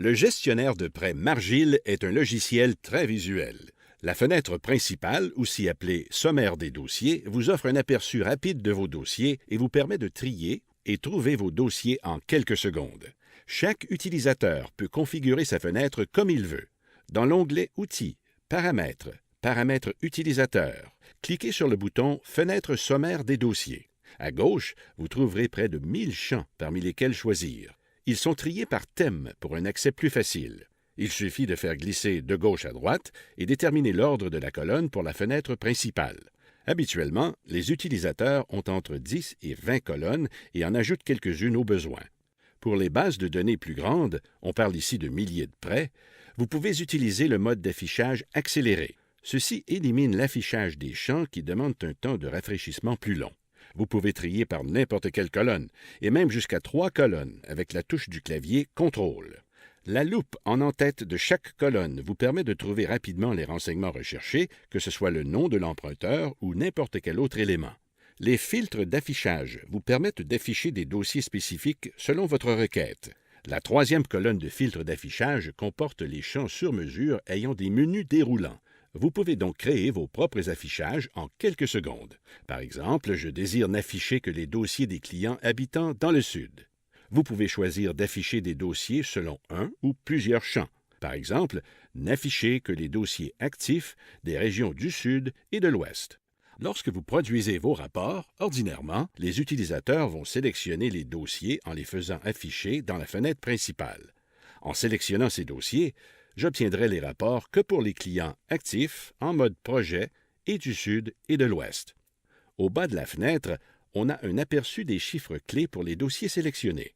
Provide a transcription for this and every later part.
Le gestionnaire de prêts Margil est un logiciel très visuel. La fenêtre principale, aussi appelée « Sommaire des dossiers », vous offre un aperçu rapide de vos dossiers et vous permet de trier et trouver vos dossiers en quelques secondes. Chaque utilisateur peut configurer sa fenêtre comme il veut. Dans l'onglet « Outils »,« Paramètres »,« Paramètres utilisateurs », cliquez sur le bouton « Fenêtre sommaire des dossiers ». À gauche, vous trouverez près de 1000 champs parmi lesquels choisir. Ils sont triés par thème pour un accès plus facile. Il suffit de faire glisser de gauche à droite et déterminer l'ordre de la colonne pour la fenêtre principale. Habituellement, les utilisateurs ont entre 10 et 20 colonnes et en ajoutent quelques-unes au besoin. Pour les bases de données plus grandes, on parle ici de milliers de prêts, vous pouvez utiliser le mode d'affichage accéléré. Ceci élimine l'affichage des champs qui demandent un temps de rafraîchissement plus long. Vous pouvez trier par n'importe quelle colonne, et même jusqu'à 3 colonnes avec la touche du clavier « Contrôle ». La loupe en en-tête de chaque colonne vous permet de trouver rapidement les renseignements recherchés, que ce soit le nom de l'emprunteur ou n'importe quel autre élément. Les filtres d'affichage vous permettent d'afficher des dossiers spécifiques selon votre requête. La troisième colonne de filtre d'affichage comporte les champs sur mesure ayant des menus déroulants. Vous pouvez donc créer vos propres affichages en quelques secondes. Par exemple, je désire n'afficher que les dossiers des clients habitant dans le Sud. Vous pouvez choisir d'afficher des dossiers selon un ou plusieurs champs. Par exemple, n'afficher que les dossiers actifs des régions du Sud et de l'Ouest. Lorsque vous produisez vos rapports, ordinairement, les utilisateurs vont sélectionner les dossiers en les faisant afficher dans la fenêtre principale. En sélectionnant ces dossiers, j'obtiendrai les rapports que pour les clients actifs en mode projet et du Sud et de l'Ouest. Au bas de la fenêtre, on a un aperçu des chiffres clés pour les dossiers sélectionnés.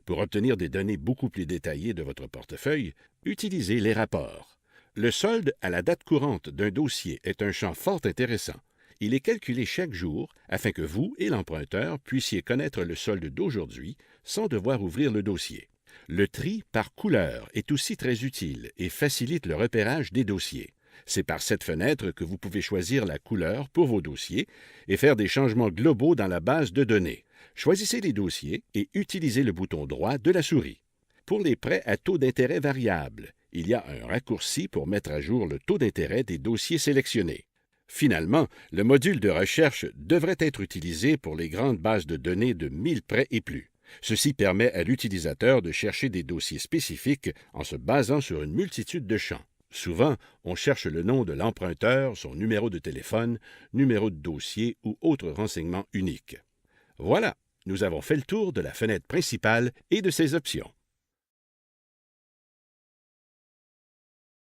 Pour obtenir des données beaucoup plus détaillées de votre portefeuille, utilisez les rapports. Le solde à la date courante d'un dossier est un champ fort intéressant. Il est calculé chaque jour afin que vous et l'emprunteur puissiez connaître le solde d'aujourd'hui sans devoir ouvrir le dossier. Le tri par couleur est aussi très utile et facilite le repérage des dossiers. C'est par cette fenêtre que vous pouvez choisir la couleur pour vos dossiers et faire des changements globaux dans la base de données. Choisissez les dossiers et utilisez le bouton droit de la souris. Pour les prêts à taux d'intérêt variable, il y a un raccourci pour mettre à jour le taux d'intérêt des dossiers sélectionnés. Finalement, le module de recherche devrait être utilisé pour les grandes bases de données de 1000 prêts et plus. Ceci permet à l'utilisateur de chercher des dossiers spécifiques en se basant sur une multitude de champs. Souvent, on cherche le nom de l'emprunteur, son numéro de téléphone, numéro de dossier ou autres renseignements uniques. Voilà, nous avons fait le tour de la fenêtre principale et de ses options.